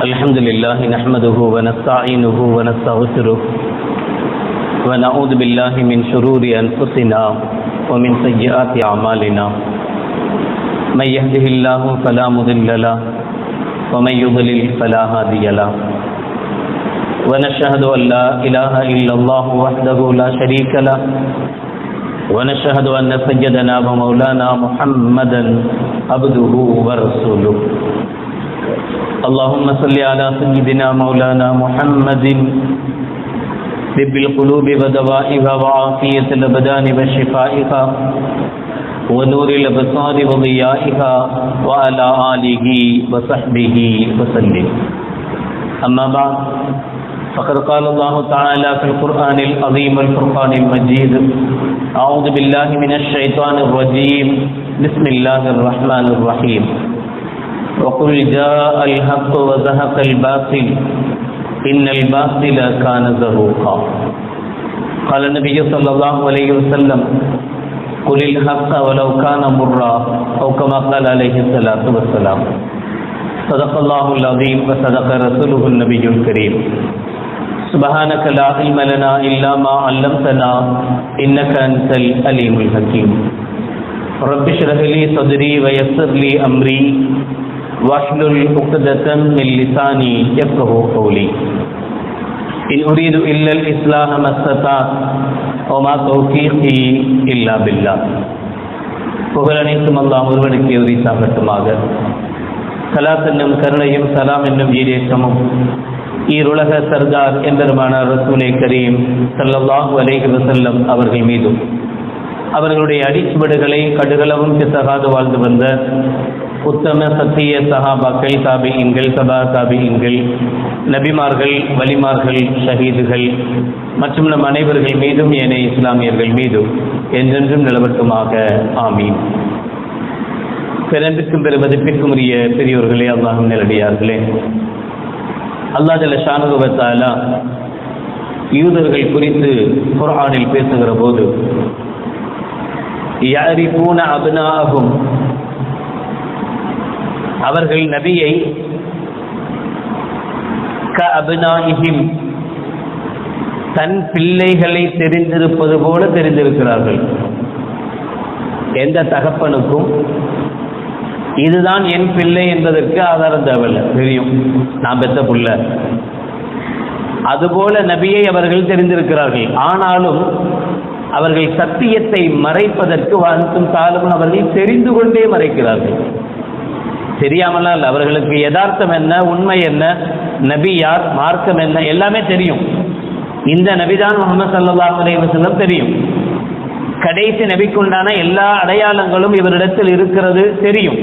الحمد لله نحمده ونستعينه ونستغفره ونعوذ بالله من شرور أنفسنا ومن سيئات أعمالنا من يهده الله فلا مضل له ومن يضلل فلا هادي له ونشهد أن لا إله إلا الله وحده لا شريك له ونشهد أن سيدنا ومولانا محمدا عبده ورسوله اللهم صل على سيدنا مولانا محمد طب القلوب ودوائها وعافية الأبدان وشفائها ونور الأبصار وضيائها وعلى آله وصحبه وسلم. أما بعد فقد قال الله تعالى في القرآن العظيم والفرقان المجيد: أعوذ بالله من الشيطان الرجيم، بسم الله الرحمن الرحيم. وقل جاء الحق وزهق الباطل إن الباطل كان زهوقا. قال النبي صلى الله عليه وسلم: قل الحق ولو كان مرا، أو كما قال عليه الصلاة والسلام. صدق الله العظيم وصدق رسوله النبي الكريم. سبحانك لا علم لنا إلا ما علمتنا إنك أنت العليم الحكيم. رب اشرح لي صدري ويسر لي أمري واحلل عقدة من لساني يفقهوا قولي. إن أريد إلا الإصلاح ما استطعت وما توفيقي إلا بالله. புகழனைத்தும் அல்லாஹ் ஒருவனுக்கு உரித்தாகட்டுமாக. ஸலாத் என்னும் கருணையும் சலாம் என்னும் ஈடேற்றமும் ஈருலக சர்தார் எம்பெருமானார் ரசூலே கரீம் ஸல்லல்லாஹு அலைஹி வஸல்லம் அவர்கள் மீதும் அவர்களுடைய அடிச்சுவடுகளை கடுகளவும் பிசகாது வாழ்ந்து வந்த உத்தம சத்திய சஹாபாக்கள், தாபிஈன்கள், தபா தாபிஈன்கள், நபிமார்கள், வலிமார்கள், ஷஹீதுகள் மற்றும் நம் அனைவர்கள் மீதும் ஏனைய இஸ்லாமியர்கள் மீதும் என்றென்றும் நிலவட்டுமாக. ஆமீன். பிறப்பிற்கும் பெருமதிப்பிற்கும் உரிய பெரியோர்களே, அல்லாஹ்வின் நல்லடியார்களே, அல்லாஹ் ஜல்ல ஷானுஹு வ தஆலா யூதர்கள் குறித்து குர்ஆனில் பேசுகிற போது யஅரிஃபூன அப்னாஅஹும், அவர்கள் நபியை கஅப்னாஇஹிம், தன் பிள்ளைகளை தெரிந்திருப்பது போல தெரிந்திருக்கிறார்கள். எந்த தகப்பனுக்கும் இதுதான் என் பிள்ளை என்பதற்கு ஆதாரம் தேவையில்லை, தெரியும் நான் பெற்ற புள்ள. அதுபோல நபியை அவர்கள் தெரிந்திருக்கிறார்கள். ஆனாலும் அவர்கள் சத்தியத்தை மறைப்பதற்கு வாழ்த்தும் காலம் அவர்கள் தெரிந்து கொண்டே மறைக்கிறார்கள். தெரியாமலாம் இல்லை, அவர்களுக்கு யதார்த்தம் என்ன, உண்மை என்ன, நபி யார், மார்க்கம் என்ன, எல்லாமே தெரியும். இந்த நபிதான் முஹம்மது ஸல்லல்லாஹு அலைஹி வஸல்லம் தெரியும். கடைசி நபிக்குண்டான எல்லா அடையாளங்களும் இவரிடத்தில் இருக்கிறது தெரியும்.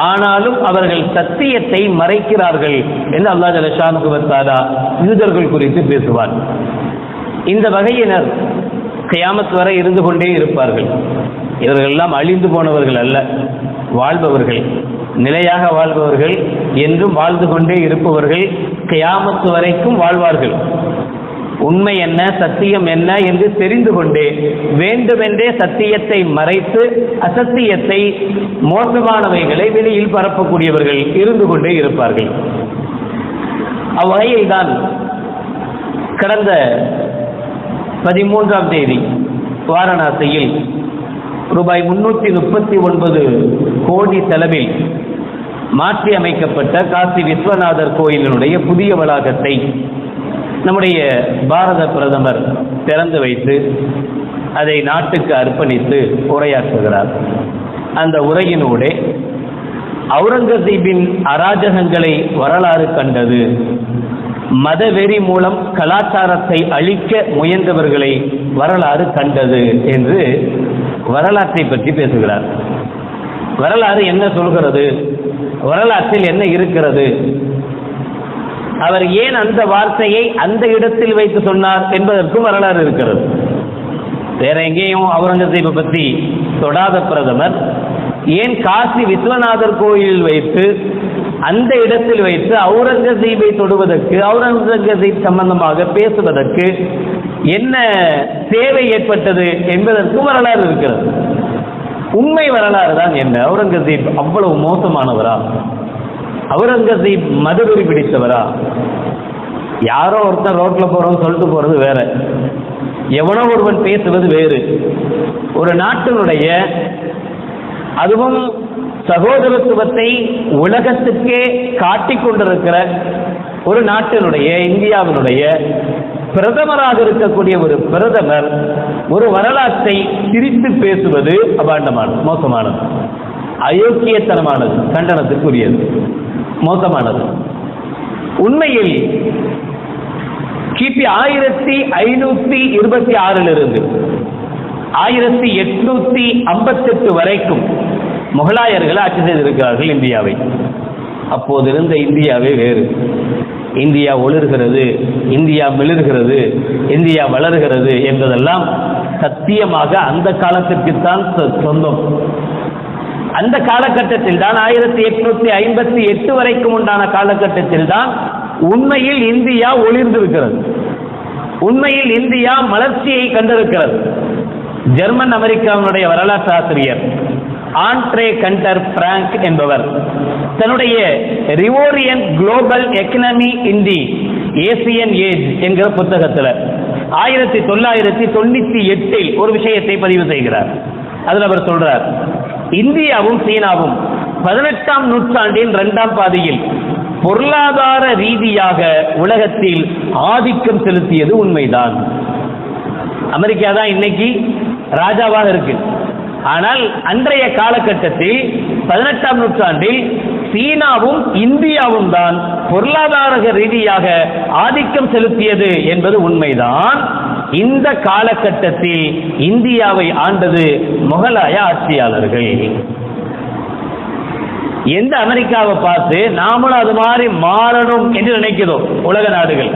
ஆனாலும் அவர்கள் சத்தியத்தை மறைக்கிறார்கள் என்று அல்லாஹ் ஜல்ல ஷானுஹு வ தஆலா யூதர்கள் குறித்து பேசுவார். இந்த வகையினர் கியாமத் வரை இருந்து கொண்டே இருப்பார்கள். இவர்கள் எல்லாம் அழிந்து போனவர்கள் அல்ல, வாழ்பவர்கள், நிலையாக வாழ்பவர்கள், என்றும் வாழ்ந்து கொண்டே இருப்பவர்கள், கியாமத் வரைக்கும் வாழ்வார்கள். உண்மை என்ன, சத்தியம் என்ன என்று தெரிந்து கொண்டே வேண்டுமென்றே சத்தியத்தை மறைத்து அசத்தியத்தை, மோசமானவைகளை வெளியில் பரப்பக்கூடியவர்கள் இருந்து கொண்டே இருப்பார்கள். அவ்வகையில் தான் கடந்த 13ஆம் தேதி வாரணாசியில் ரூபாய் 339 கோடி செலவில் மாற்றி அமைக்கப்பட்ட காசி விஸ்வநாதர் கோயிலினுடைய புதிய வளாகத்தை நம்முடைய பாரத பிரதமர் திறந்து வைத்து அதை நாட்டுக்கு அர்ப்பணித்து உரையாற்றுகிறார். அந்த உரையினூடே அவுரங்கசீபின் அராஜகங்களை வரலாறு கண்டது, மதவெறி மூலம் கலாச்சாரத்தை அழிக்க முயன்றவர்களை வரலாறு கண்டது என்று வரலாற்றை பற்றி பேசுகிறார். வரலாறு என்ன சொல்கிறது, வரலாற்றில் என்ன இருக்கிறது, அவர் ஏன் அந்த வார்த்தையை அந்த இடத்தில் வைத்து சொன்னார் என்பதற்கும் வரலாறு இருக்கிறது. வேற எங்கேயும் அவுரங்கசீபை பற்றி தொடாத பிரதமர் ஏன் காசி விஸ்வநாதர் கோயிலில் வைத்து அந்த இடத்தில் வைத்து அவுரங்கசீபை தொடுவதற்கு, அவுரங்கசீப் சம்பந்தமாக பேசுவதற்கு என்ன தேவை ஏற்பட்டது என்பதற்கும் வரலாறு இருக்கிறது. உண்மை வரலாறு தான் என்ன, அவுரங்கசீப் அவ்வளவு மோசமானவரா? அவுரங்கசீப் மதவெறி பிடித்தவரா? யாரோ ஒருத்தர் ரோட்ல போறோம் சொல்லிட்டு போறது வேற, எவனோ ஒருவன் பேசுவது வேறு. ஒரு நாட்டினுடைய, அதுவும் சகோதரத்துவத்தை உலகத்துக்கே காட்டிக் கொண்டிருக்கிற ஒரு நாட்டினுடைய, இந்தியாவினுடைய பிரதமராக இருக்கக்கூடிய ஒரு பிரதமர் ஒரு வரலாற்றை திரித்து பேசுவது அபாண்டமானது, மோசமானது, அயோக்கியத்தனமானது, கண்டனத்துக்குரியது, மோசமானது. உண்மையில் கிபி 1526 1858 வரைக்கும் முகலாயர்கள் ஆட்சி செய்திருக்கிறார்கள் இந்தியாவை. அப்போது இருந்த இந்தியாவே வேறு. இந்தியா ஒளிர்கிறது, இந்தியா மிளிர்கிறது, இந்தியா வளர்கிறது என்பதெல்லாம் சத்தியமாக அந்த காலத்திற்குத்தான் சொந்தம். அந்த காலகட்டத்தில் தான் 1858 வரைக்கும் உண்டான காலகட்டத்தில் தான் உண்மையில் இந்தியா ஒளிர்ந்திருக்கிறது, உண்மையில் இந்தியா மலர்ச்சியை கண்டிருக்கிறது. ஜெர்மன் அமெரிக்காவினுடைய வரலாற்று ஆசிரியர் ஆண்ட்ரே கண்டர் பிராங்க் என்பவர் தன்னுடைய ரிவோரியன் குளோபல் எக்கனாமி இன் தி ஏசியன் ஏஜ் என்கிற புத்தகத்தில் 1998 ஒரு விஷயத்தை பதிவு செய்கிறார். அதில் அவர் சொல்றார், இந்தியாவும் சீனாவும் 18ஆம் நூற்றாண்டின் 2ஆம் பாதியில் பொருளாதார ரீதியாக உலகத்தில் ஆதிக்கம் செலுத்தியது உண்மைதான். அமெரிக்கா தான் இன்னைக்கு ராஜாவாக இருக்கு. ஆனால் அன்றைய காலகட்டத்தில் 18ஆம் நூற்றாண்டில் சீனாவும் இந்தியாவும் தான் பொருளாதார ரீதியாக ஆதிக்கம் செலுத்தியது என்பது உண்மைதான். இந்த காலகட்டத்தில் இந்தியாவை ஆண்டது முகலாய ஆட்சியாளர்கள். எந்த அமெரிக்காவை பார்த்து நாமளும் அது மாதிரி மாறணும் என்று நினைக்கிறோம் உலக நாடுகள்,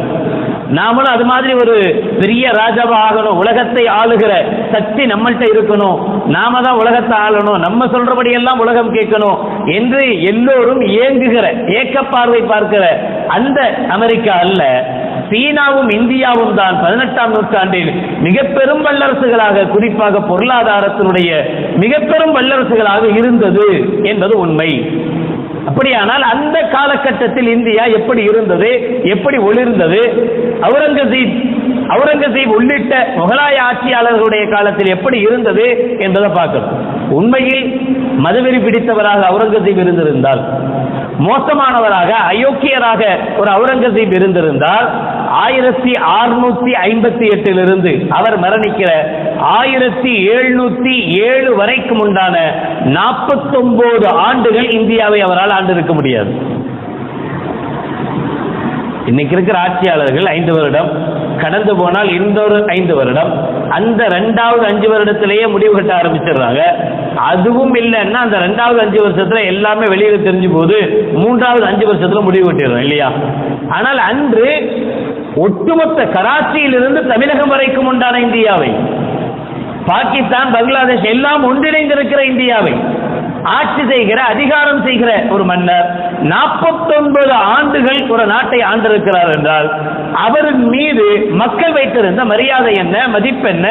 நாமளும் அது மாதிரி ஒரு பெரிய ராஜாவா ஆகணும், உலகத்தை ஆளுகிற சக்தி நம்மள்கிட்ட இருக்கணும், நாம தான் உலகத்தை ஆளணும், நம்ம சொல்றபடி எல்லாம் உலகம் கேட்கணும் என்று எல்லோரும் ஏங்குகிற, ஏக்க பார்வை பார்க்கிற அந்த அமெரிக்கா அல்ல, சீனாவும் இந்தியாவும் தான் 18ஆம் நூற்றாண்டில் மிக பெரும் வல்லரசுகளாக, குறிப்பாக பொருளாதாரத்தினுடைய மிக பெரும் வல்லரசுகளாக இருந்தது என்பது உண்மை. அப்படியானால் அந்த காலகட்டத்தில் இந்தியா எப்படி இருந்தது, எப்படி ஒளிர்ந்தது, அவுரங்கசீப் உள்ளிட்ட முகலாய ஆட்சியாளர்களுடைய காலத்தில் எப்படி இருந்தது என்பதை பார்க்கணும். உண்மையில் மதவெறி பிடித்தவராக அவுரங்கசீப் இருந்திருந்தால், மோசமானவராக அயோக்கியராக ஒரு அவுரங்கசீப் இருந்திருந்தால் 1658 அவர் மரணிக்கிற 1707 வரைக்கும் உண்டான 49 ஆண்டுகள் இந்தியாவை அவரால் ஆண்டிருக்க முடியாது. இன்னைக்கு இருக்கிற ஆட்சியாளர்கள் 5 வருடம், கடந்து போனால் இன்னொரு 5 வருடம், அந்த 2வது 5 வருடத்திலேயே முடிவு கட்ட ஆரம்பிச்சிடுறாங்க. அதுவும் இல்லைன்னா அந்த 2வது 5 வருஷத்துல எல்லாமே வெளியில தெரிஞ்சு போது 3வது 5 வருஷத்துல முடிவு கட்டிடுறோம் இல்லையா? ஆனால் அன்று ஒட்டுமொத்த கராச்சியிலிருந்து தமிழகம் வரைக்கும் உண்டான இந்தியாவை, பாகிஸ்தான், பங்களாதேஷ் எல்லாம் ஒன்றிணைந்திருக்கிற இந்தியாவை ஆட்சி செய்கிற, அதிகாரம் செய்கிற ஒரு மன்னர் 49 ஆண்டுகள் ஒரு நாட்டை ஆண்டிருக்கிறார் என்றால் அவரின் மீது மக்கள் வைத்திருந்த மரியாதை என்ன, மதிப்பு என்ன,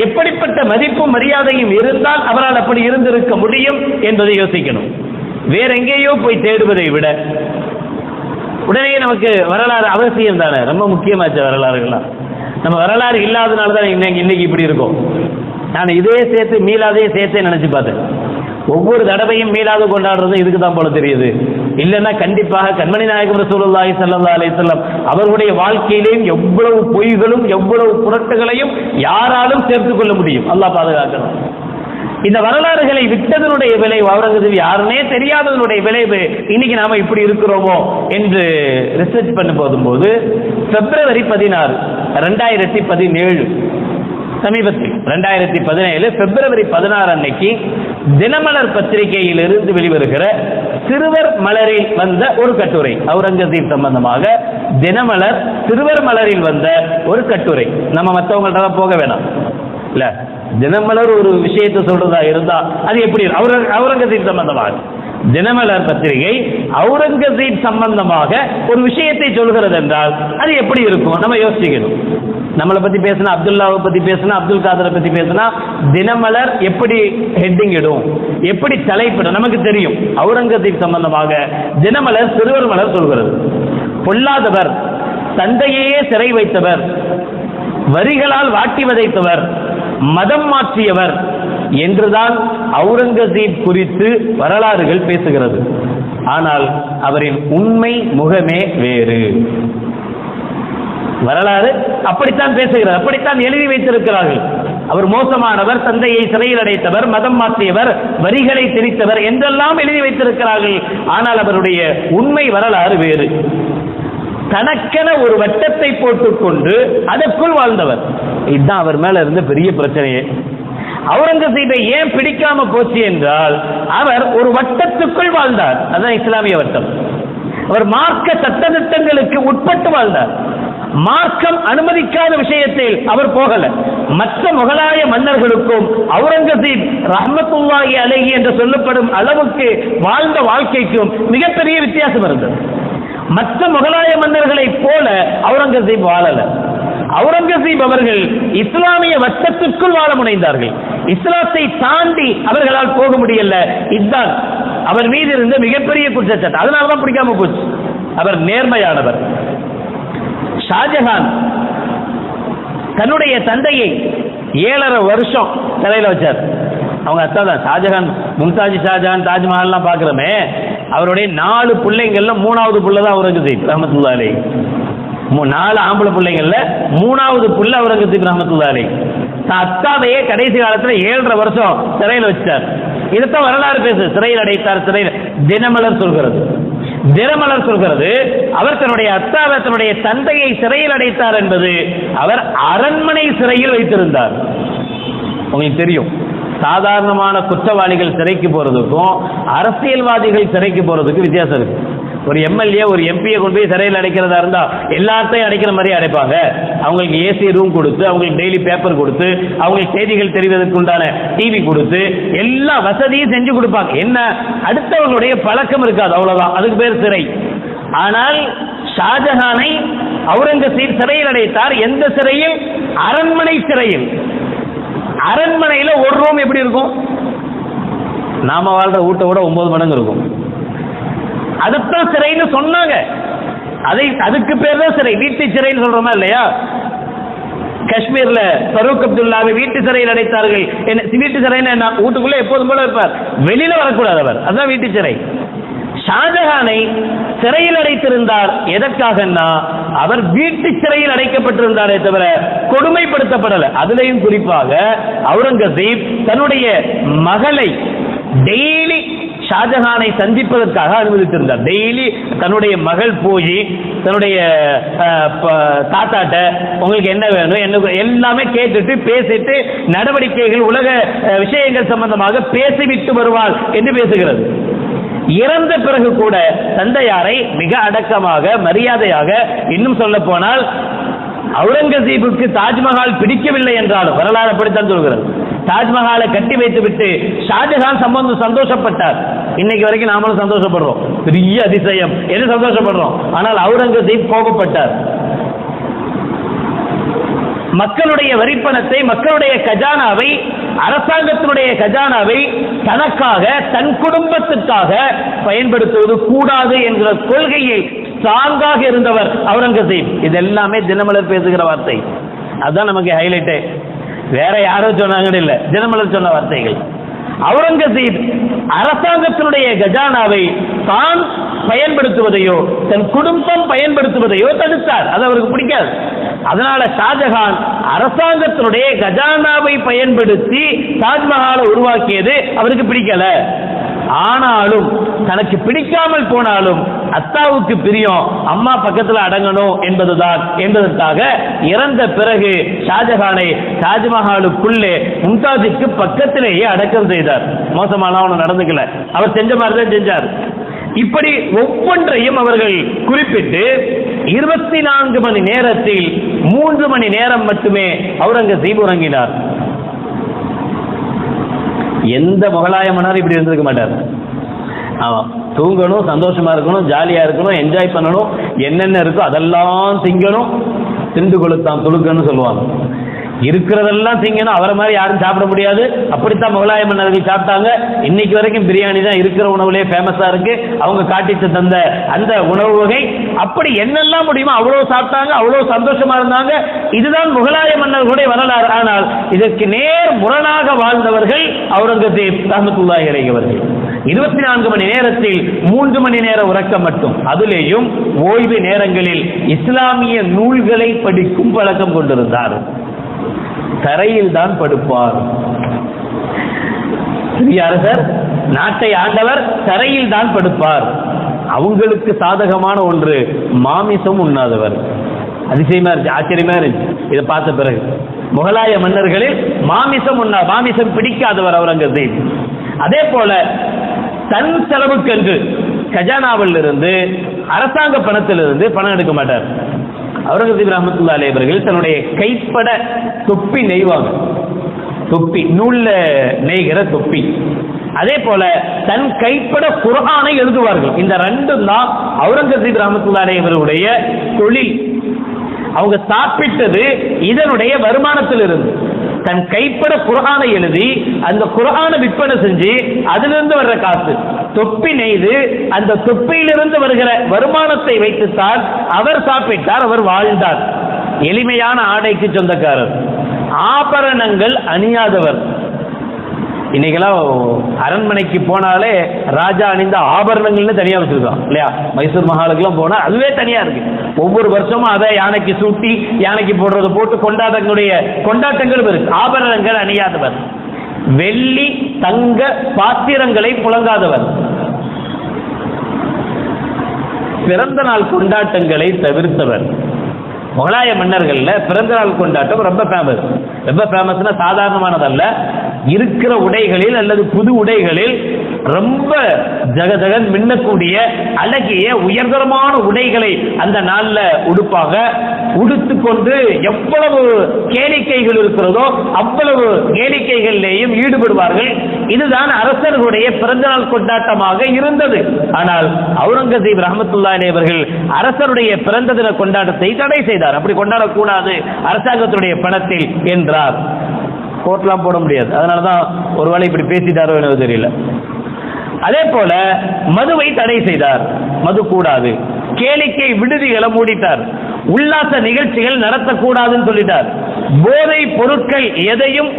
எப்படிப்பட்ட மதிப்பும் மரியாதையும் இருந்தால் அவரால் அப்படி இருந்திருக்க முடியும் என்பதை யோசிக்கணும். வேற எங்கேயோ போய் தேடுவதை விட உடனே நமக்கு வரலாறு அவசியம் தானே, ரொம்ப முக்கியமாச்ச வரலாறுகள்லாம். நம்ம வரலாறு இல்லாதனால தான் இன்னைக்கு இப்படி இருக்கும். நான் இதே சேர்த்து மீளாதையே சேர்த்தே நினைச்சு பார்த்தேன். ஒவ்வொரு தடவையும் மீளாது கொண்டாடுறதும் இதுக்கு தான் போல தெரியுது. இல்லைன்னா கண்டிப்பாக கண்மணி நாயகம் ரசூலுல்லாஹி ஸல்லல்லாஹு அலைஹி வஸல்லம் அவர்களுடைய வாழ்க்கையிலேயும் எவ்வளவு பொய்களும் எவ்வளவு புரட்டுகளையும் யாராலும் சேர்த்துக் கொள்ள முடியும். அல்லாஹ் பாதுகாக்கணும். இந்த வரலாறுகளை விட்டதனுடைய விளைவு, அவுரங்கசீப் யாருன்னே தெரியாததனுடைய விளைவு இன்னைக்கு நாம இப்படி இருக்கிறோமோ என்று ரிசர்ச் பண்ண போதும்போது பிப்ரவரி 16, 2017 சமீபத்தில் 2017 பிப்ரவரி 16 அன்னைக்கு தினமலர் பத்திரிகையிலிருந்து வெளிவருகிற சிறுவர் மலரில் வந்த ஒரு கட்டுரை, அவுரங்கசீப் சம்பந்தமாக தினமலர் சிறுவர் மலரில் வந்த ஒரு கட்டுரை. நம்ம மற்றவங்கள்ட்ட போக வேணாம் இல்ல, தினமலர் ஒரு விஷயத்தை சொல்றதா இருந்தா அது எப்படி அவுரங்கசீப் சம்பந்தமாக தினமலர் பத்திரிகை அவுரங்கசீப் சம்பந்தமாக ஒரு விஷயத்தை சொல்கிறது என்றால் அது எப்படி இருக்கும் நம்ம யோசிக்கணும். நம்மளை பத்தி பேசினா, அப்துல்லாவை பத்தி பேசினா, அப்துல் காதரை பத்தி பேசினா தினமலர் எப்படி ஹெட்டிங் இடும், எப்படி தலைப்பிடும் நமக்கு தெரியும். அவுரங்கசீப் சம்பந்தமாக தினமலர் சிறுவர் மலர் சொல்கிறது, பொல்லாதவர், தந்தையே சிறை வைத்தவர், வரிகளால் வாட்டி வதைத்தவர், மதம் மாற்றியவர் என்றுதான் அவுரங்கசீப் குறித்து வரலாறுகள் பேசுகிறது. ஆனால் அவரின் உண்மை முகமே வேறு. வரலாறு அப்படித்தான் பேசுகிறது, அப்படித்தான் எழுதி வைத்திருக்கிறார்கள். அவர் மோசமானவர், தந்தையை சிறையில் அடைத்தவர், மதம் மாற்றியவர், வரிகளை திணித்தவர் என்றெல்லாம் எழுதி வைத்திருக்கிறார்கள். ஆனால் அவருடைய உண்மை வரலாறு வேறு. தனக்கென ஒரு வட்டத்தை போட்டுக்கொண்டு அதற்குள் வாழ்ந்தவர். இதுதான் அவர் மேல இருந்த பெரிய பிரச்சனையே. அவுரங்கசீபை ஏன் பிடிக்காம போச்சு என்றால், அவர் ஒரு வட்டத்துக்குள் வாழ்ந்தார். அதுதான் இஸ்லாமிய வட்டம். அவர் மார்க்க சட்டதிட்டங்களுக்கு உட்பட்டு வாழ்ந்தார். மார்க்கம் அனுமதிக்காத விஷயத்தில் அவர் போகல. மற்ற முகலாய மன்னர்களுக்கும் அவுரங்கசீப் ரஹ்மத்துல்லாஹி அலைஹி என்று சொல்லப்படும் அளவுக்கு வாழ்ந்த வாழ்க்கைக்கும் மிகப்பெரிய வித்தியாசம் இருந்தது. மற்ற முகலாய மன்னர்களை போல அவுரங்கசீப் வாழல. அவுரங்கசீப் அவர்கள் இஸ்லாமிய வட்டத்திற்குள் வாழ முனைந்தார்கள். இஸ்லாத்தை தாண்டி அவர்களால் போக முடியல. இதுதான் அவர் மீது இருந்த மிகப்பெரிய குற்றச்சாட்டு. அதனாலதான் பிடிக்காம போச்சு. அவர் நேர்மையானவர். ஷாஜஹான் தன்னுடைய தந்தையை 7.5 வருஷம் சிறையில் வச்சார். அவங்க அத்தா தான் ஷாஜஹான். மும்தாஜ் ஷாஜஹான், தாஜ்மஹால்லாம் பார்க்கிறோமே, அவருடைய 4 பிள்ளைங்கள்ல 3வது புள்ள தான் அவுரங்கசீப் ரஹ்மத்துல்லாஹி அலைஹி. 4 ஆம்பளை பிள்ளைங்கள்ல 3வது புள்ள அவுரங்கசீப் ரஹ்மத்துல்லாஹி அலைஹி. அத்தாவையே கடைசி காலத்துல 7.5 வருஷம் சிறையில் வச்சார். இதைத்தான் வரலாறு பேசு. சிறையில் அடைத்தார். சிறையில் தினமலர் சொல்கிறது. தினமலர் சொல்கிறது அவர் தன்னுடைய அத்தாவை, தன்னுடைய தந்தையை சிறையில் அடைத்தார் என்பது அவர் அரண்மனை சிறையில் வைத்திருந்தார். உங்களுக்கு தெரியும், சாதாரணமான குற்றவாளிகள் சிறைக்கு போறதுக்கும் அரசியல்வாதிகள் சிறைக்கு போறதுக்கும் வித்தியாசம் இருக்கு. ஒரு எம்எல்ஏ ஒரு எம்பியை கொண்டு போய் சிறையில் அடைக்கிறதா இருந்தா எல்லாத்தையும் அடைக்கிற மாதிரி அடைப்பாங்க. அவங்களுக்கு ஏசி ரூம் கொடுத்து, அவங்களுக்கு டெய்லி பேப்பர் கொடுத்து, அவங்களுக்கு செய்திகள் தெரிவதற்கு உண்டான டிவி கொடுத்து எல்லா வசதியும் செஞ்சு கொடுப்பாங்க. என்ன, அடுத்தவங்களுடைய பழக்கம் இருக்காது, அவ்வளவுதான். அதுக்கு பேர் சிறை. ஆனால் ஷாஜஹானை அவுரங்கசீப் சிறையில் அடைத்தார். எந்த சிறையில்? அரண்மனை சிறையில். அரண்மனையில ஒரு ரூம் எப்படி இருக்கும்? நாம வாழ்ற வீட்டை விட 9 மடங்கு இருக்கும். அதுதான் சிறைன்னு சொன்னாங்க. அதுக்கு பேர் தான் சிறை. வீட்டு சிறைன்னு சொல்றோமா இல்லையா? காஷ்மீர்ல ஃபரூக் அப்துல்லாவை வீட்டு சிறையில் அடைத்தார்கள். வீட்டு சிறைன்னு என்ன? வீட்டுக்குள்ள எப்போதும் போல இருப்பார், வெளியில வரக்கூடாது அவர். அதுதான் வீட்டு சிறை. ஷாஜஹானை சிறையில் அடைத்திருந்தார். எதற்காகன்னா, அவர் வீட்டு சிறையில் அடைக்கப்பட்டிருந்தாரே தவிர கொடுமைப்படுத்தப்படல. அதுலயும் குறிப்பாக அவுரங்கசீப் தன்னுடைய மகளை டெய்லி ஷாஜஹானை சந்திப்பதற்காக அனுமதித்திருந்தார். டெய்லி தன்னுடைய மகள் போய் தன்னுடைய தாத்தாட்ட உங்களுக்கு என்ன வேணும், என்ன எல்லாமே கேட்டுட்டு பேசிட்டு நடவடிக்கைகள், உலக விஷயங்கள் சம்பந்தமாக பேசிவிட்டு வருவாள் என்று பேசுகிறது. இறந்த பிறகு கூட தந்தையாரை மிக அடக்கமாக, மரியாதையாக, இன்னும் சொல்ல போனால் அவுரங்கசீபுக்கு தாஜ்மஹால் பிடிக்கவில்லை என்றாலும், வரலாறு அப்படித்தான் சொல்கிறது, தாஜ்மஹாலை கட்டி வைத்து விட்டு ஷாஜஹான் சந்தோஷப்பட்டார். இன்னைக்கு வரைக்கும் நாமளும் சந்தோஷப்படுறோம், பெரிய அதிசயம் என்று சந்தோஷப்படுறோம். ஆனால் அவுரங்கசீப் கோபப்பட்டார். மக்களுடைய வரிப்பணத்தை, மக்களுடைய கஜானாவை, அரசாங்கத்தினுடைய கஜானாவை தனக்காக, தன் குடும்பத்திற்காக பயன்படுத்துவது கூடாது என்கிற கொள்கையை ஸ்ட்ராங்காக இருந்தவர் அவுரங்கசீப். இது எல்லாமே தினமலர் பேசுகிற வார்த்தை. அதுதான் நமக்கு ஹைலைட்டே. வேற யாரோ சொன்னாங்கன்னு இல்லை, தினமலர் சொன்ன வார்த்தைகள். அவுரங்கசீப் அரசாங்கத்தினுடைய கஜானாவை தான் பயன்படுத்துவதையோ, தன் குடும்பம் பயன்படுத்துவதையோ தடுத்தார். அது அவருக்கு பிடிக்காது. அதனால ஷாஜஹான் அரசாங்கத்தினுடைய கஜானாவை பயன்படுத்தி தாஜ்மஹாலை உருவாக்கியது அவருக்கு பிடிக்கல. ஆனாலும் தனக்கு பிடிக்காமல் போனாலும் அத்தாவுக்கு பிரியம், அம்மா பக்கத்தில் அடங்கணும் என்பதற்காக இறந்த பிறகு ஷாஜஹானை தாஜ்மஹாலுக்குள்ளே மும்தாஜுக்கு பக்கத்திலேயே அடக்கம் செய்தார். மோசமான ஒன்று நடந்துக்கல, அவர் செஞ்ச மாதிரி தான் செஞ்சார். இப்படி ஒவ்வொன்றையும் அவர்கள் குறிப்பிட்டு 24 மணி நேரத்தில் 3 மணி நேரம் மட்டுமே அவுரங்கசீப் உறங்கினார். எந்த முகலாய மன்னர் இப்படி இருந்திருக்க மாட்டார். ஆமா, தூங்கணும், சந்தோஷமா இருக்கணும், ஜாலியா இருக்கணும், என்ஜாய் பண்ணணும், என்னென்ன இருக்கோ அதெல்லாம் திங்கணும், திண்டு கொளுத்தான் துளுக்குன்னு சொல்லுவாங்க. இருக்கிறதெல்லாம் திங்கணும், அவரை மாதிரி யாரும் சாப்பிட முடியாது. அப்படித்தான் முகலாய மன்னர்கள் சாப்பிட்டாங்க. இன்னைக்கு வரைக்கும் பிரியாணி தான் இருக்கிற உணவுலேயே ஃபேமஸா இருக்கு. அவங்க காட்டிட்டு தந்த அந்த உணவு வகை, அப்படி என்னெல்லாம் முடியுமோ அவ்வளவு சாப்பிட்டாங்க, அவ்வளவு சந்தோஷமா இருந்தாங்க. இதுதான் முகலாய மன்னர்களுடைய வரலாறு. ஆனால் இதற்கு நேர் முரணாக வாழ்ந்தவர்கள் அவுரங்கசீப் ரஹ்மத்துல்லாஹி அலைஹி அவர்கள். 24 மணி நேரத்தில் 3 மணி நேர உறக்கம் மட்டும், அதுலேயும் ஓய்வு நேரங்களில் இஸ்லாமிய நூல்களை படிக்கும் பழக்கம் கொண்டிருந்தார். தரையில் தான் படுப்பார். அரசர், நாட்டை ஆண்டவர் தரையில் தான் படுப்பார். அவங்களுக்கு சாதகமான ஒன்று, மாமிசம் உண்ணாதவர். அதிசயமா இருந்துச்சு, ஆச்சரியமா இருந்துச்சு இதை பார்த்த பிறகு. முகலாய மன்னர்களில் மாமிசம் பிடிக்காதவர் அவுரங்கசீப். அதே போல தன் செலவுக்கென்று கஜானாவில் இருந்து, அரசாங்க பணத்திலிருந்து பணம் எடுக்க மாட்டார். அவுரங்கசீப் ரஹ்மத்துல்லாஹி அலைஹி அவர்கள் தன்னுடைய கைப்பட தொப்பி நெய்வாங்க. தொப்பி, நூல்ல நெய்கிற தொப்பி. அதே போல தன் கைப்பட குர்ஆனை எழுதுவார்கள். இந்த ரெண்டும் தான் அவுரங்கசீப் ரஹ்மத்துல்லாஹி அலைஹி அவர்களுடைய தொழில். அவங்க சாப்பிட்டது இதனுடைய வருமானத்தில் இருந்து. தன் கைப்பட குர்ஆனை எழுதி அந்த குர்ஆனை விற்பனை செஞ்சு அதிலிருந்து வர்ற காசு, தொப்பி நெய்து அந்த தொப்பியிலிருந்து வருகிற வருமானத்தை வைத்துத்தான் அவர் சாப்பிட்டார், அவர் வாழ்ந்தார். எளிமையான ஆடைக்கு சொந்தக்காரர், ஆபரணங்கள் அணியாதவர். இன்னைக்கெல்லாம் அரண்மனைக்கு போனாலே ராஜா அணிந்த ஆபரணங்கள்னு தனியா வச்சிருக்கோம் இல்லையா? மைசூர் மஹாலுக்குலாம் போனா அதுவே தனியா இருக்கு. ஒவ்வொரு வருஷமும் அதை யானைக்கு சூட்டி யானைக்கு போடுறதை போட்டு கொண்டாட்டங்களும் இருக்கு. ஆபரணங்கள் அணியாதவர், வெள்ளி தங்க பாத்திரங்களை புழங்காதவர், பிறந்த நாள் கொண்டாட்டங்களை தவிர்த்தவர். முகலாய மன்னர்கள்ல பிறந்த நாள் கொண்டாட்டம் ரொம்ப ஃபேமஸ். ரொம்ப ஃபேமஸ்னா சாதாரணமானதல்ல. இருக்கிற உடைகளில் அல்லது புது உடைகளில் ரொம்ப ஜகஜகன் மின்னக்கூடிய அழகிய உயர்தரமான உடைகளை அந்த நாள்ல உடுப்பாங்க. உடுத்துக்கொண்டு எவ்வளவு கேளிக்கைகள் இருக்கிறதோ அவ்வளவு கேளிக்கைகளிலேயும் ஈடுபடுவார்கள். இதுதான் அரசர்களுடைய பிறந்தநாள் கொண்டாட்டமாக இருந்தது. ஆனால் அவுரங்கசீப் ரஹ்மத்துல்லாஹி அலைஹி அவர்கள் அரசருடைய பிறந்த தின கொண்டாட்டத்தை தடை செய்தார். அப்படி கொண்டாடக்கூடாது அரசாங்கத்துடைய பணத்தில் என்றார். கோர்ட்லாம் போட முடியாது. அதனாலதான் ஒருவேளை இப்படி பேசிட்டாரோ எனக்கு தெரியல. அதே போல மதுவை தடை செய்தார். மது கூடாது. கேளிக்கை விடுதிகளை மூடிட்டார். உல்லாச நிகழ்ச்சிகள் நடத்தக்கூடாதுன்னு சொல்லிட்டார். போதை பொருட்கள் எதையும்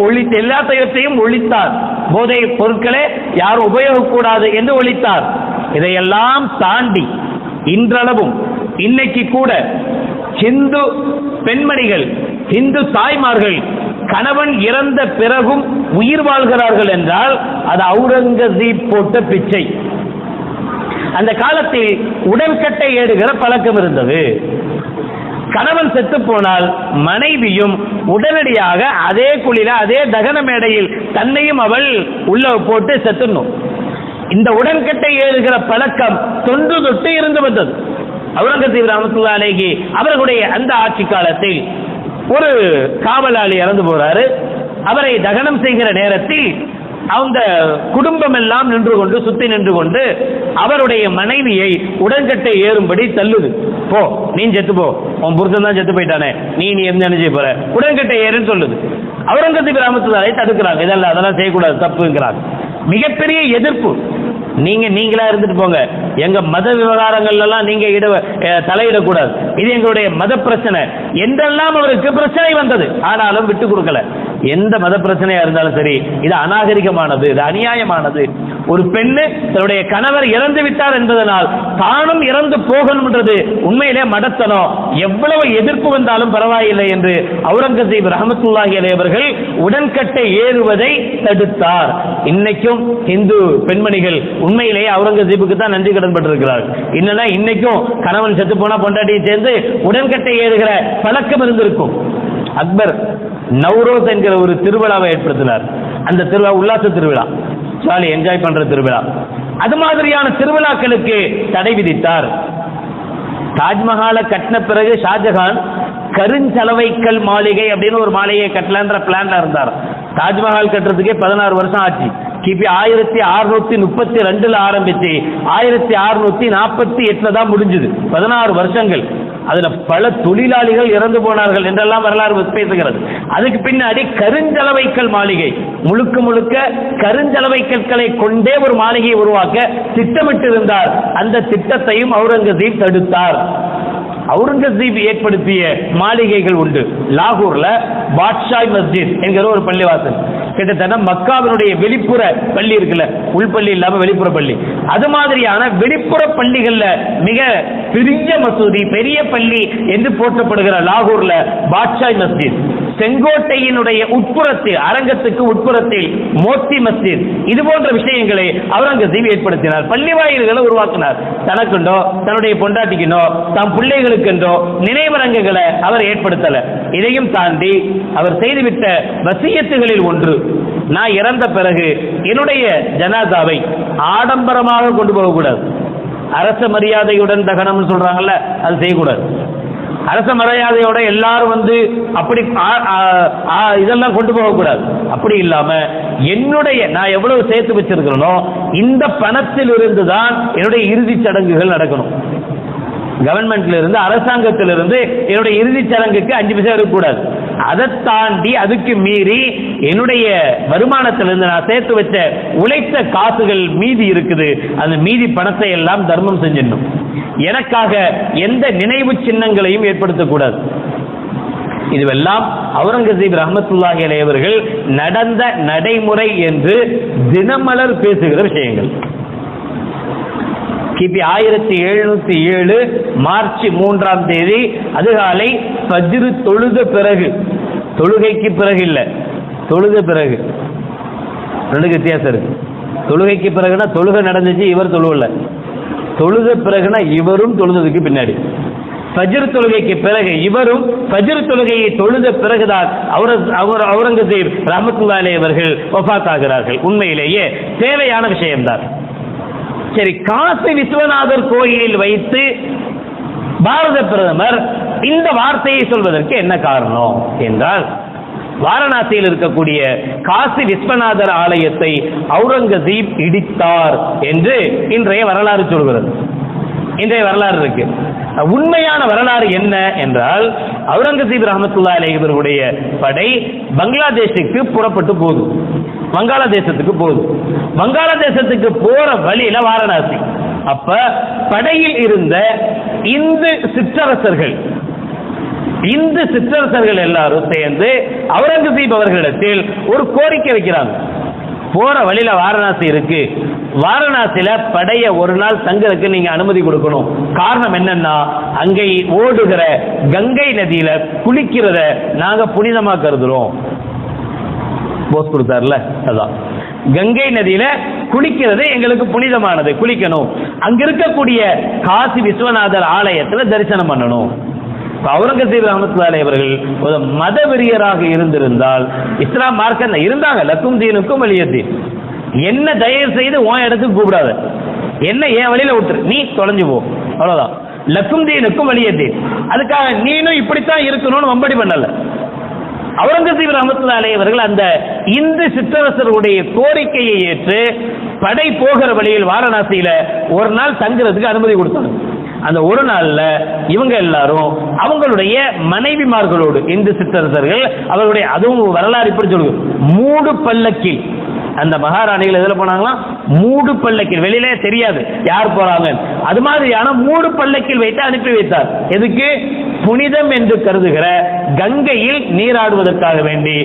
எல்லாத்தையும் ஒழித்தார். போதை பொருட்களே யாரும் உபயோகக்கூடாது என்று ஒழித்தார். இதையெல்லாம் தாண்டி இன்றளவும் இன்னைக்கு கூட ஹிந்து பெண்மணிகள், ஹிந்து தாய்மார்கள் கணவன் இறந்த பிறகும் உயிர் வாழ்கிறார்கள் என்றால் அது அவுரங்கசீப் போட்ட பிச்சை. அந்த காலத்தில் உடன்கட்டை ஏடுகிற பழக்கம் இருந்தது. கணவன் செத்து போனால் மனைவியும் உடனடியாக அதே குழியில அதே தகன மேடையில் தன்னையும் அவள் உள்ள போட்டு செத்துணும். இந்த உடன்கட்டை ஏறுகிற பழக்கம் தொன்று தொட்டு இருந்து வந்தது. அவுரங்கசீப் ரஹ்மத்துல்லாஹி அலைஹி அவர்களுடைய அந்த ஆட்சி காலத்தில் ஒரு காவலாளி இறந்து போறாரு. அவரை தகனம் செய்கிற நேரத்தில் அந்த குடும்பம் எல்லாம் சுத்தி நின்று கொண்டு அவருடைய மனைவியை உடன்கட்டை ஏறும்படி தள்ளுது. போ, நீ செத்து போ, உன் புருஷன் தான் செத்து போயிட்டானே, நீ என்ன செய்ய போற, உடன்கட்டை ஏறுன்னு சொல்லுது. அவுரங்கசீப் ரஹ்மத்துல்லாஹி தடுக்கிறாங்க. இதெல்லாம் செய்யக்கூடாது, தப்புங்கிறாங்க. மிகப்பெரிய எதிர்ப்பு. நீங்களா இருந்துட்டு போங்க, எங்க மத விவகாரங்கள் எல்லாம் நீங்க தலையிடக்கூடாது, இது எங்களுடைய மத பிரச்சனை என்றெல்லாம் அவருக்கு பிரச்சனை வந்தது. ஆனாலும் விட்டு கொடுக்கல. எந்த மத பிரச்சனையா இருந்தாலும் சரி, இது அநாகரிகமானது, இது அநியாயமானது. ஒரு பெண்ணு தன்னுடைய கணவர் இறந்து விட்டார் என்பதனால் தானும் இறந்து போகணும்ன்றது உண்மையிலே மடத்தனம். எவ்வளவு எதிர்ப்பு வந்தாலும் பரவாயில்லை என்று அவுரங்கசீப் ரஹ்மத்துல்லாஹி அலைஹி அவர்கள் உடன்கட்டை ஏறுவதை தடுத்தார். இன்னைக்கும் இந்து பெண்மணிகள் உண்மையிலேயே அவுரங்கசீப்புக்கு தான் நன்றி கடன் பட்டிருக்கிறார்கள். இல்லைன்னா இன்னைக்கும் கணவன் செத்து போனா பொண்டாட்டியை சேர்ந்து உடன்கட்டை ஏறுகிற பழக்கம் இருந்திருக்கும். அக்பர் நவ்ரோஸ் என்கிற ஒரு திருவிழாவை ஏற்படுத்தினார். அந்த திருவிழா உல்லாச திருவிழா, ஜாலி என்ஜாய் பண்ற திருவிழா. அது மாதிரியான திருவிழாக்களுக்கு தடை விதித்தார். தாஜ்மஹாலை கட்டின பிறகு ஷாஜஹான் கருஞ்சலவைக்கல் மாளிகை அப்படின்னு ஒரு மாளிகையை கட்டலான்ற பிளான்ல இருந்தார். தாஜ்மஹால் கட்டுறதுக்கே 16 வருஷம் ஆச்சு. கிபி 1632 ஆரம்பிச்சு 1648 தான் முடிஞ்சது. 16 வருஷங்கள். அதுல பல தொழிலாளிகள் இறந்து போனார்கள் என்றெல்லாம் வரலாறு பேசுகிறது. அதுக்கு பின்னாடி கருஞ்சலவைக்கல் மாளிகை, முழுக்க முழுக்க கருஞ்சலவை கற்களை கொண்டே ஒரு மாளிகையை உருவாக்க திட்டமிட்டு இருந்தார். அந்த திட்டத்தையும் அவுரங்கசீப் தடுத்தார். அவுரங்கசீப் ஏற்படுத்திய மாளிகைகள் உண்டு. லாகூர்ல பாட்ஷாய் மஸ்ஜித் என்கிற ஒரு பள்ளிவாசல், கிட்டத்தட்ட மக்காவினுடைய வெளிப்புற பள்ளி இருக்குல்ல, உள்பள்ளி இல்லாம வெளிப்புற பள்ளி, அது மாதிரியான வெளிப்புற பள்ளிகள்ல மிக பெரிய மசூதி, பெரிய பள்ளி என்று போற்றப்படுகிற லாகூர்ல பாட்ஷாய் மஸ்ஜித், செங்கோட்டையினுடைய உட்புறத்தில், அரங்கத்துக்கு உட்புறத்தில் மோத்தி மஸ்ஜித், இது போன்ற விஷயங்களை அவுரங்கசீப் ஏற்படுத்தினார். பள்ளி வாயில்களை உருவாக்கினார். தனக்குண்டோ தன்னுடைய பொண்டாட்டிக்கோ தம் பிள்ளைகளுக்கென்றோ நினைவரங்குகளை அவர் ஏற்படுத்தல. இதையும் தாண்டி அவர் செய்துவிட்ட வசியத்துகளில் ஒன்று, நான் இறந்த பிறகு என்னுடைய ஜனாசாவை ஆடம்பரமாக கொண்டு போகக்கூடாது. அரச மரியாதையுடன் தகனம் சொல்றாங்கல்ல, அது செய்யக்கூடாது. அரச மரியாதையோட எல்லாரும் அப்படி இதெல்லாம் கொண்டு போகக்கூடாது. அப்படி இல்லாம என்னுடைய நான் எவ்வளவு சேர்த்து வச்சிருக்கிறேனோ இந்த பணத்தில் இருந்து தான் என்னுடைய இறுதி சடங்குகள் நடக்கணும். கவர்மெண்ட்ல இருந்து, அரசாங்கத்திலிருந்து என்னுடைய இறுதி சடங்குக்கு 5 பைசா இருக்கக்கூடாது. அதை தாண்டி அதுக்கு மீறி என்னுடைய வருமானத்திலிருந்து நான் சேர்த்து வச்ச உழைத்த காசுகள் மீதி இருக்குது, அந்த மீதி பணத்தை எல்லாம் தர்மம் செஞ்சிடணும். எனக்காக எந்த நினைவு சின்னங்களையும் ஏற்படுத்தக்கூடாது. இதுவெல்லாம் அவுரங்கசீப் ரஹ்மத்துல்லாஹி அலைஹி அவர்கள் நடந்த நடைமுறை என்று தினமலர் பேசுகிற விஷயங்கள். கிபி 1707 மார்ச் 3ஆம் தேதி அதிகாலை ஃபஜ்ர் தொழுத பிறகு, தொழுகைக்கு பிறகு இல்ல, தொழுத பிறகு, ரெண்டு வித்தியாசம் இருக்கு. தொழுகைக்கு பிறகுனா தொழுகை நடந்துச்சு, இவர் தொழுவல. தொழுத பிறகுனா இவரும் தொழுததுக்கு பின்னாடி. ஃபஜ்ர் தொழுகைக்கு பிறகு இவரும் ஃபஜ்ர் தொழுகையை தொழுத பிறகுதான் அவுரங்கசீப் ரஹ்மத்துல்லாஹி அலைஹி அவர்கள் வஃபாத் ஆகிறார்கள். உண்மையிலேயே தேவையான விஷயம்தான். சரி, காசி விஸ்வநாதர் கோயிலில் வைத்து பாரத பிரதமர் இந்த வார்த்தையை சொல்வதற்கு என்ன காரணம் என்றால், வாரணாசியில் இருக்கக்கூடிய காசி விஸ்வநாதர் ஆலயத்தை அவுரங்கசீப் இடித்தார் என்று இன்றைய வரலாறு சொல்கிறது. இன்றைய வரலாறு இருக்கு. உண்மையான வரலாறு என்ன என்றால், அவுரங்கசீப் ரஹ்மத்துல்லாஹி அலைஹி அவர்களுடைய படை பங்களாதேஷுக்கு புறப்பட்டு போகுது. வங்காளதேசத்துக்கு போகுது. வங்காளதேசத்துக்கு போற வழியில வாரணாசி. அப்ப படையில் இருந்த இந்து சிற்றரசர்கள் எல்லாரும் சேர்ந்து அவுரங்கசீப் அவர்களிடத்தில் ஒரு கோரிக்கை வைக்கிறாங்க. போற வழியில வாரணாசி இருக்கு, வாரணாசியில படைய ஒரு நாள் தங்கறதுக்கு நீங்க அனுமதி கொடுக்கணும். காரணம் என்னன்னா, அங்கே ஓடுகிற கங்கை நதியில குளிக்கிறத நாங்க புனிதமா கருதுறோம். போஸ் கொடுத்தார்ல, அதான் கங்கை நதியில குளிக்கிறது எங்களுக்கு புனிதமானது, குளிக்கணும். அங்க இருக்கக்கூடிய காசி விஸ்வநாதர் ஆலயத்துல தரிசனம் பண்ணணும். அவுரங்கசீப் ரஹ்மத்துல்லாஹி அலைஹி அவர்கள் ஒரு மதவெறியராக இருந்திருந்தால், இஸ்லாம் மார்க்கம் இருந்தாங்க, லக்கும் தீனுக்கும் வலியத்தீன், என்ன தயவு செய்து உன் இடத்துக்கு கூப்பிடாத, என்ன என் வழியில விட்டுரு, நீ தொலைஞ்சு போ, அவ்வளவுதான். லக்கும் தீனுக்கும் வலியத்தீன். அதுக்காக நீனும் இப்படித்தான் இருக்கணும்னு வம்படி பண்ணல. அவுரங்கசீப் ரஹ்மத்துல்லாஹி அலைஹி அவர்கள் அந்த இந்து சிற்றரசருடைய கோரிக்கையை ஏற்று படை போகிற வழியில் வாரணாசியில ஒரு நாள் தங்குறதுக்கு அனுமதி கொடுத்தாங்க. அந்த ஒரு நாள்ல இவங்க எல்லாரும் அவங்களுடைய மனைவிமார்களோடு, இந்து சிற்றரசர்கள் அவர்களுடைய, அதுவும் வரலாறு இப்படி சொல்லுங்க, மூடு பல்லக்கில், அந்த மகாராணிகள் எதுல போனாங்களா, மூடு பல்லக்கில், வெளியிலே தெரியாது யார் போறாங்க, அது மாதிரியான மூடு பல்லக்கில் வைத்து அனுப்பி வைத்தார். எதுக்கு? புனிதம் என்று கருதுகிற கங்கையில் நீராடுவதற்காக வேண்டி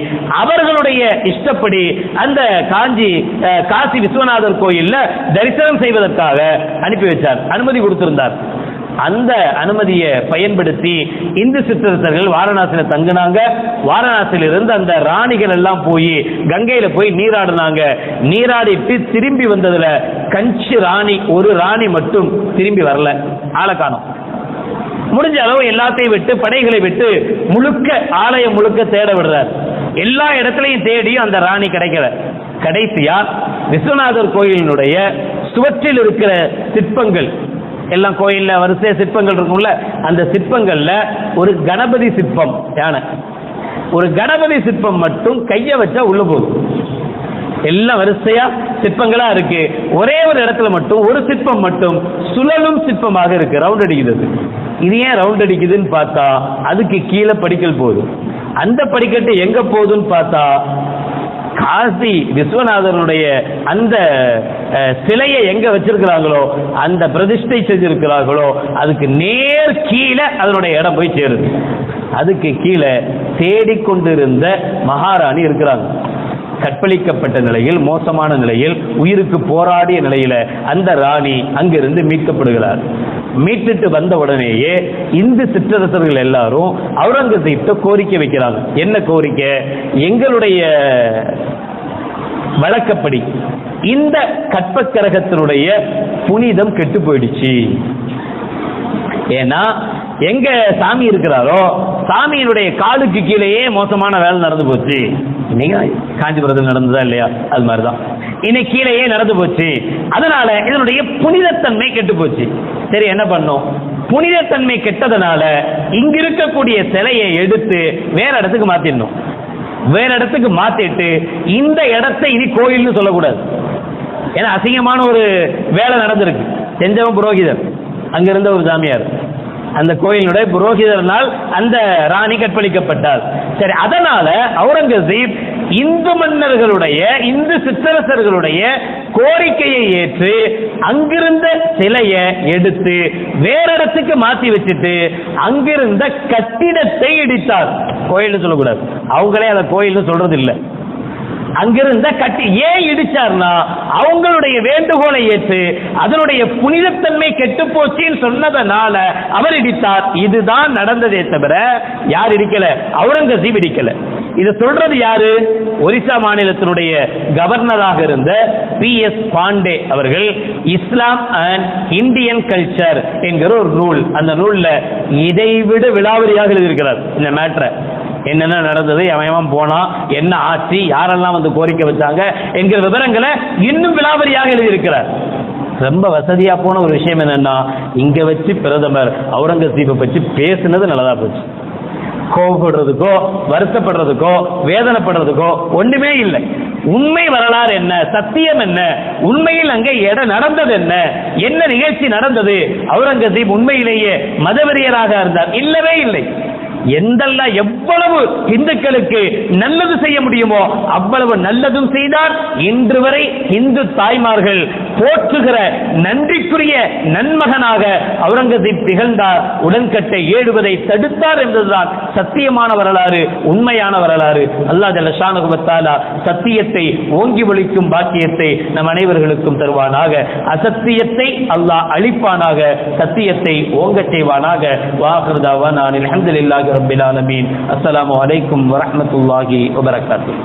அவர்களுடைய இஷ்டப்படி அந்த காசி விஸ்வநாதர் கோயில்ல தரிசனம் செய்வதற்காக அனுப்பி வச்சார், அனுமதி கொடுத்திருந்தார். அந்த அனுமதியை பயன்படுத்தி இந்து சிற்றரசர்கள் வாரணாசியில தங்கினாங்க. வாரணாசியில இருந்து அந்த ராணிகள் எல்லாம் போய் கங்கையில போய் நீராடினாங்க. நீராடிட்டு திரும்பி வந்ததுல கஞ்சி ராணி, ஒரு ராணி மட்டும் திரும்பி வரல, ஆளை காணோம். முடிஞ்ச அளவு எல்லாத்தையும் விட்டு, படைகளை விட்டு முழுக்க ஆலயம் முழுக்க தேட விடுறார். எல்லா இடத்திலையும் தேடியும் அந்த ராணி கிடைக்கல. கடைசியா விஸ்வநாதர் கோயிலினுடைய சுவற்றில் இருக்கிற சிற்பங்கள் எல்லாம், கோயில்ல வரிசை சிற்பங்கள் இருக்கும்ல, அந்த சிற்பங்கள்ல ஒரு கணபதி சிற்பம், யானை, ஒரு கணபதி சிற்பம் மட்டும் கைய வச்சா உள்ள போகுது. எல்லாம் வரிசையா சிற்பங்களா இருக்கு. ஒரே ஒரு இடத்துல மட்டும் ஒரு சிற்பம் மட்டும் சுழலும் சிற்பமாக இருக்கு, ரவுண்ட் அடிக்கிறது. இது ஏன் ரவுண்ட் அடிக்குதுன்னு பார்த்தா அதுக்கு கீழே படிக்கல் போகுது. அந்த படிக்கட்டு எங்க போகுதுன்னு பார்த்தா காசி விஸ்வநாதனுடைய அந்த சிலையை எங்க வச்சிருக்கிறாங்களோ, அந்த பிரதிஷ்டை செஞ்சிருக்கிறார்களோ அதுக்கு நேர் கீழே அதனுடைய இடம் போய் சேருது. அதுக்கு கீழே தேடிக்கொண்டிருந்த மகாராணி இருக்கிறாங்க. கற்பழிக்கப்பட்ட நிலையில், மோசமான நிலையில், உயிருக்கு போராடிய நிலையில அந்த ராணி அங்கிருந்து மீட்கப்படுகிறார். மீட்டுட்டு வந்த உடனேயே இந்து சிற்றரசர்கள் எல்லாரும் அவுரங்கசீப்ட கோரிக்கை வைக்கிறாங்க. என்ன கோரிக்கை? எங்களுடைய வழக்கப்படி இந்த கற்பக்கிரகத்தினுடைய புனிதம் கெட்டு போயிடுச்சு. ஏன்னா எங்க சாமி இருக்கிறாரோ சாமியினுடைய காலுக்கு கீழேயே மோசமான வேலை நடந்து போச்சு. நீங்க காஞ்சிபுரத்தில் நடந்ததா இல்லையா? அது மாதிரிதான் இன்னைக்கு கீழேயே நடந்து போச்சு. அதனால இதனுடைய புனிதத்தன்மை கெட்டு போச்சு. சரி, என்ன பண்ணும்? புனிதத்தன்மை கெட்டதனால இங்க இருக்கக்கூடிய சிலையை எடுத்து வேற இடத்துக்கு மாத்திடணும். வேற இடத்துக்கு மாத்திட்டு இந்த இடத்தை இனி கோயில்னு சொல்லக்கூடாது. ஏன்னா அசிங்கமான ஒரு வேலை நடந்திருக்கு. செஞ்சவன் புரோகிதர், அங்கிருந்த ஒரு சாமியார், அந்த கோயிலுடைய புரோகிதர்னால் அந்த ராணி கற்பழிக்கப்பட்டார். சரி, அதனால அவுரங்கசீப் இந்து மன்னர்களுடைய, இந்து சிற்றரசர்களுடைய கோரிக்கையை ஏற்று அங்கிருந்த சிலையை எடுத்து வேற இடத்துக்கு மாற்றி வச்சுட்டு அங்கிருந்த கட்டிடத்தை இடித்தார். கோயில் சொல்லக்கூடாது, அவங்களே அதை கோயில் சொல்றது இல்லை. அங்கிருந்த ஏன் இடிச்சார்னா அவங்களுடைய வேண்டுகோளை ஏற்று அதனுடைய புனிதத்தன்மை கெட்டு போச்சின்னு சொன்னதனால அவர் இடித்தார். இதுதான் நடந்ததே தவிர யார் இடிக்கல? அவுரங்கசீப் இடிக்கல. இது சொல்றது யாரு? ஒரிசா மாநிலத்தினுடைய கவர்னராக இருந்த PS பாண்டே அவர்கள் இஸ்லாம் அண்ட் இந்தியன் கல்ச்சர் என்கிற ஒரு நூல், அந்த நூல்ல இதைவிட விலாவரியாக எழுதியிருக்கிறார். இந்த மேட்டரை என்னென்ன நடந்தது, எவன் போனா, என்ன ஆட்சி, யாரெல்லாம் வந்து கோரிக்கை வச்சாங்க என்கிற விவரங்களை இன்னும் விலாவரியாக எழுதியிருக்கிறார். ரொம்ப வசதியா போன ஒரு விஷயம் என்னன்னா, இங்க வச்சு பிரதமர் அவுரங்கசீப்பை பற்றி பேசுனது நல்லதா போச்சு. கோபப்படுறதுக்கோ வருத்தப்படுறதுக்கோ வேதனைப்படுறதுக்கோ ஒண்ணுமே இல்லை. உண்மை வரலாறு என்ன, சத்தியம் என்ன, உண்மையில் அங்கே நடந்தது என்ன, என்ன நிகழ்ச்சி நடந்தது? அவுரங்கசீப் உண்மையிலேயே மதவெறியராக இருந்தார்? இல்லவே இல்லை. எவ்வளவு இந்துக்களுக்கு நல்லது செய்ய முடியுமோ அவ்வளவு நல்லதும் செய்தார். இன்று வரை இந்து தாய்மார்கள் போற்றுகிற நன்றிக்குரிய நன்மகனாக அவுரங்கசீப் திகழ்ந்தார். உடன்கட்டை ஏறுவதை தடுத்தார் என்பதுதான் சத்தியமான வரலாறு, உண்மையான வரலாறு. அல்லாஹ் ஜல்ல ஷானஹு வ தஆலா சத்தியத்தை ஓங்கி ஒலிக்கும் பாக்கியத்தை நம் அனைவர்களுக்கும் தருவானாக. அசத்தியத்தை அல்லாஹ் அழிப்பானாக, சத்தியத்தை ஓங்கச் செய்வானாக. வாஹிரு தஅவானா அல்ஹம்துலில்லாஹி ரப்பில் ஆலமீன். அஸ்ஸலாமு அலைக்கும் வரஹ்மத்துல்லாஹி வபரகாத்துஹு.